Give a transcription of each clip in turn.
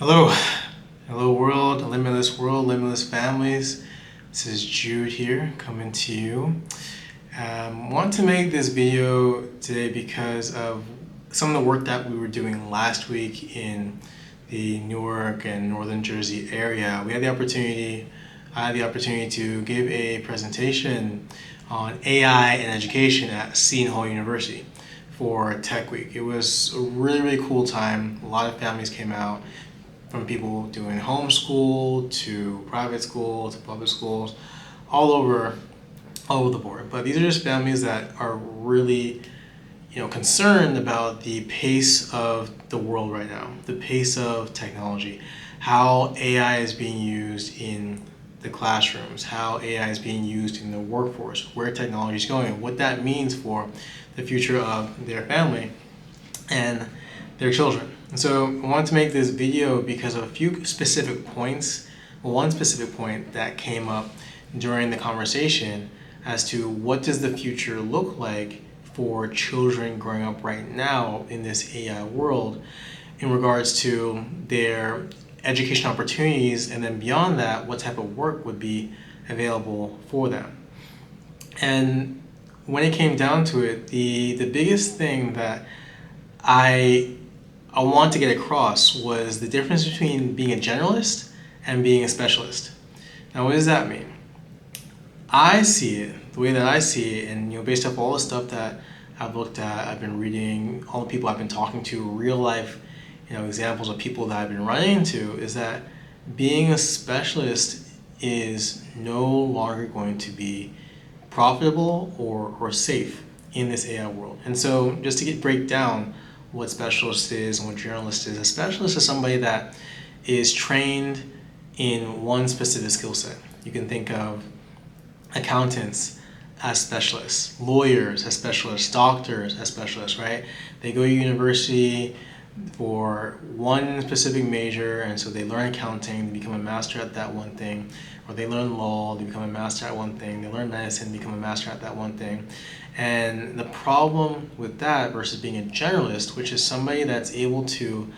Hello, hello world, limitless families. This is Jude here coming to you. Want to make this video today because of some of the work that we were doing last week in the Newark and Northern Jersey area. I had the opportunity to give a presentation on AI and education at Seton Hall University for Tech Week. It was a really cool time. A lot of families came out, from people doing homeschool to private school to public schools, all over the board. But these are just families that are really, concerned about the pace of the world right now, the pace of technology, how AI is being used in the classrooms, how AI is being used in the workforce, where technology is going, what that means for the future of their family and their children. And so I wanted to make this video because of a few specific points. One specific point that came up during the conversation as to what does the future look like for children growing up right now in this AI world in regards to their education opportunities, and then beyond that, what type of work would be available for them. And when it came down to it, the biggest thing that I want to get across was the difference between being a generalist and being a specialist. Now, what does that mean? I see it, the way that I see it, and based off all the stuff that I've looked at, I've been reading, all the people I've been talking to, real life, examples of people that I've been running into, is that being a specialist is no longer going to be profitable or safe in this AI world. And so, just to break down what specialist is and what generalist is. A specialist is somebody that is trained in one specific skill set. You can think of accountants as specialists, lawyers as specialists, doctors as specialists, right? They go to university for one specific major, and so they learn accounting, they become a master at that one thing, or they learn law, they become a master at one thing, they learn medicine, become a master at that one thing. And the problem with that versus being a generalist, which is somebody that's able to,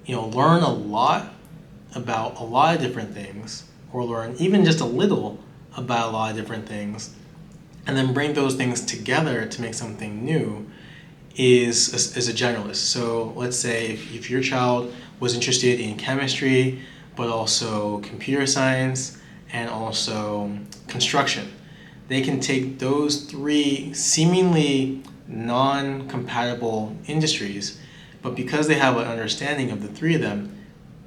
learn a lot about a lot of different things, or learn even just a little about a lot of different things, and then bring those things together to make something new, is a generalist. So let's say if your child was interested in chemistry, but also computer science and also construction, they can take those three seemingly non-compatible industries, but because they have an understanding of the three of them,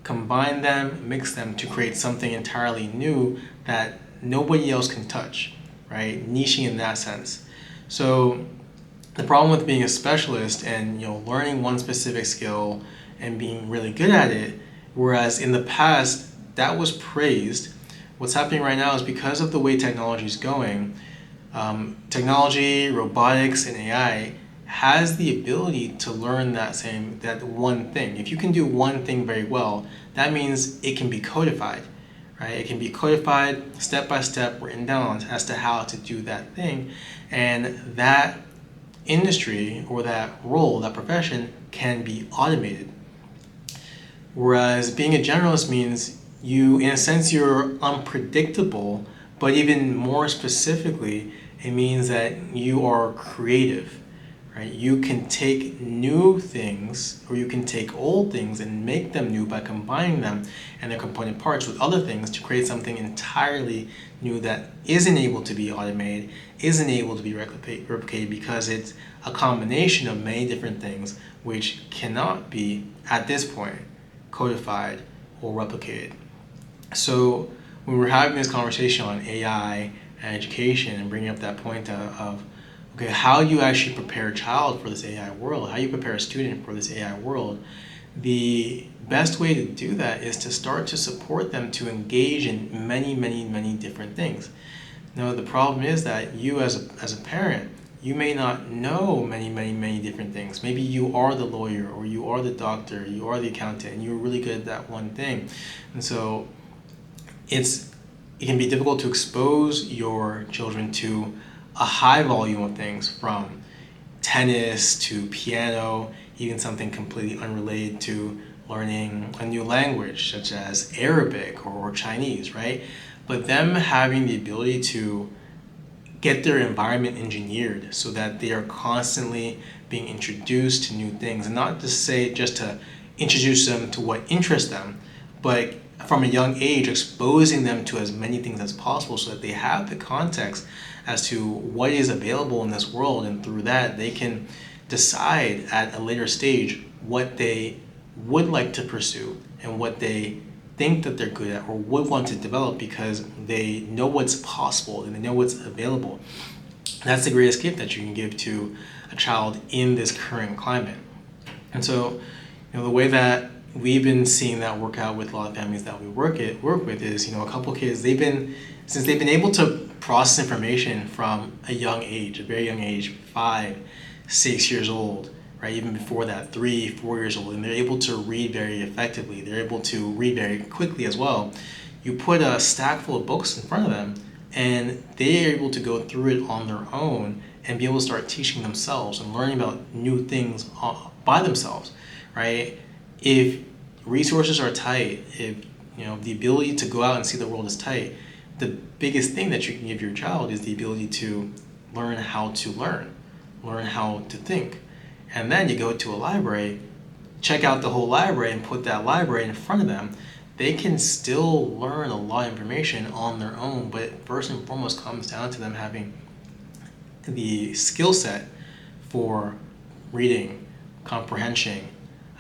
combine them, mix them to create something entirely new that nobody else can touch, right? Niching in that sense. So the problem with being a specialist and learning one specific skill and being really good at it, whereas in the past that was praised, what's happening right now is because of the way technology is going, technology, robotics, and AI has the ability to learn that one thing. If you can do one thing very well, that means it can be codified, right? It can be codified step by step, written down as to how to do that thing, and that industry or that role, that profession can be automated. Whereas being a generalist means in a sense, you're unpredictable, but even more specifically, it means that you are creative, right? You can take new things, or you can take old things and make them new by combining them and their component parts with other things to create something entirely new that isn't able to be automated, isn't able to be replicated because it's a combination of many different things which cannot be, at this point, codified or replicated. So when we're having this conversation on AI and education and bringing up that point of okay, how do you actually prepare a child for this AI world? How do you prepare a student for this AI world? The best way to do that is to start to support them to engage in many different things. Now, the problem is that you as a parent, you may not know many different things. Maybe you are the lawyer, or you are the doctor, you are the accountant, and you're really good at that one thing. And so it can be difficult to expose your children to a high volume of things, from tennis to piano, even something completely unrelated to learning a new language such as Arabic or Chinese, right? But them having the ability to get their environment engineered so that they are constantly being introduced to new things, and not just to introduce them to what interests them, but from a young age exposing them to as many things as possible so that they have the context as to what is available in this world, and through that they can decide at a later stage what they would like to pursue and what they think that they're good at or would want to develop, because they know what's possible and they know what's available. That's the greatest gift that you can give to a child in this current climate. And so, the way that we've been seeing that work out with a lot of families that we work with is, a couple kids, since they've been able to process information from a young age, a very young age, 5, 6 years old, right? Even before that, 3, 4 years old, and they're able to read very effectively. They're able to read very quickly as well. You put a stack full of books in front of them, and they're able to go through it on their own and be able to start teaching themselves and learning about new things by themselves, right? If resources are tight, if the ability to go out and see the world is tight, the biggest thing that you can give your child is the ability to learn how to learn how to think. And then you go to a library, check out the whole library and put that library in front of them. They can still learn a lot of information on their own, but it first and foremost comes down to them having the skill set for reading, comprehension,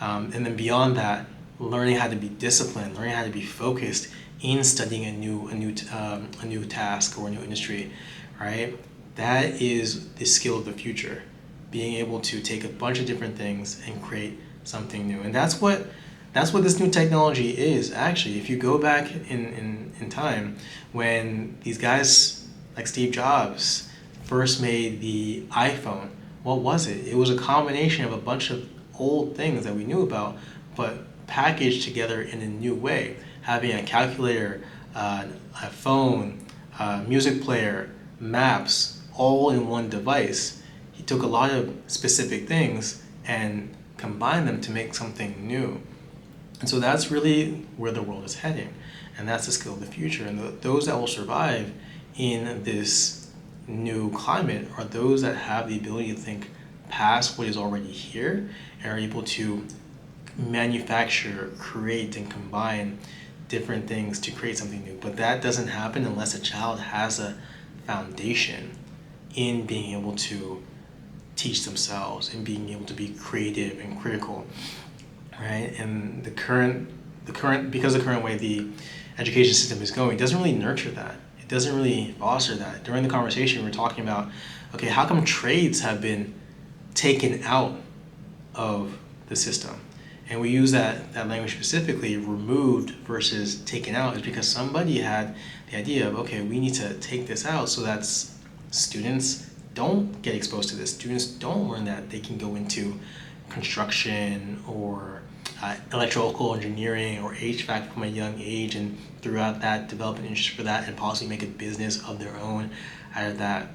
and then beyond that, learning how to be disciplined, learning how to be focused in studying a new task or a new industry, right? That is the skill of the future. Being able to take a bunch of different things and create something new. And that's what this new technology is, actually. If you go back in time, when these guys like Steve Jobs first made the iPhone, what was it? It was a combination of a bunch of old things that we knew about, but packaged together in a new way. Having a calculator, a phone, a music player, maps, all in one device. He took a lot of specific things and combined them to make something new. And so that's really where the world is heading. And that's the skill of the future. And those that will survive in this new climate are those that have the ability to think past what is already here and are able to manufacture, create, and combine different things to create something new. But that doesn't happen unless a child has a foundation in being able to teach themselves and being able to be creative and critical, right? And because the current way the education system is going, it doesn't really nurture that. It doesn't really foster that. During the conversation, we were talking about, okay, how come trades have been taken out of the system? And we use that language specifically, removed versus taken out, is because somebody had the idea of, okay, we need to take this out so that students don't get exposed to this. Students don't learn that they can go into construction or electrical engineering or HVAC from a young age, and throughout that develop an interest for that and possibly make a business of their own out of that,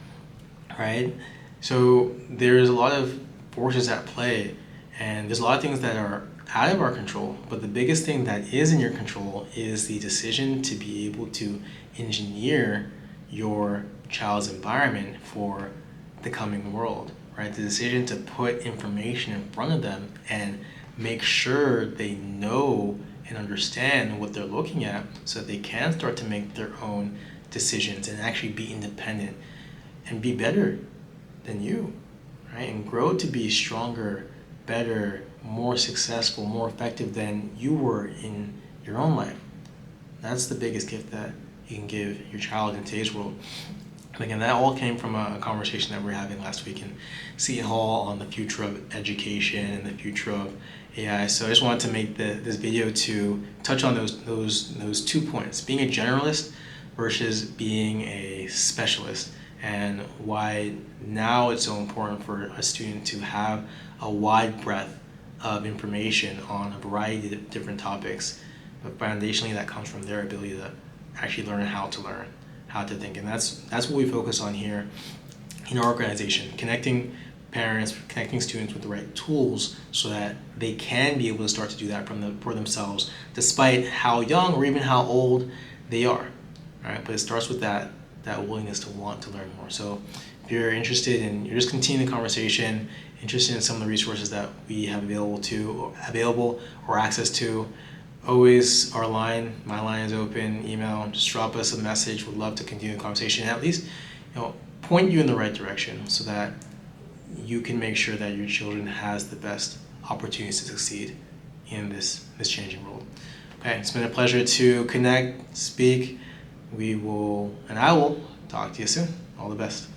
right? So there's a lot of forces at play, and there's a lot of things that are out of our control, but the biggest thing that is in your control is the decision to be able to engineer your child's environment for the coming world, right? The decision to put information in front of them and make sure they know and understand what they're looking at so that they can start to make their own decisions and actually be independent and be better than you, right? And grow to be stronger, better, more successful, more effective than you were in your own life. That's the biggest gift that you can give your child in today's world. And again, that all came from a conversation that we were having last week in Seton Hall on the future of education and the future of AI. So I just wanted to make this video to touch on those 2 points: being a generalist versus being a specialist, and why now it's so important for a student to have a wide breadth of information on a variety of different topics. But foundationally, that comes from their ability to actually learn how to think. And that's what we focus on here in our organization, connecting parents, connecting students with the right tools so that they can be able to start to do that for themselves, despite how young or even how old they are. All right, but it starts with that willingness to want to learn more. So if you're interested in, you're just continuing the conversation, interested in some of the resources that we have available or access to, always my line is open. Email, just drop us a message. We'd love to continue the conversation and at least, point you in the right direction so that you can make sure that your children has the best opportunities to succeed in this changing world. Okay, it's been a pleasure to connect, speak. I will talk to you soon. All the best.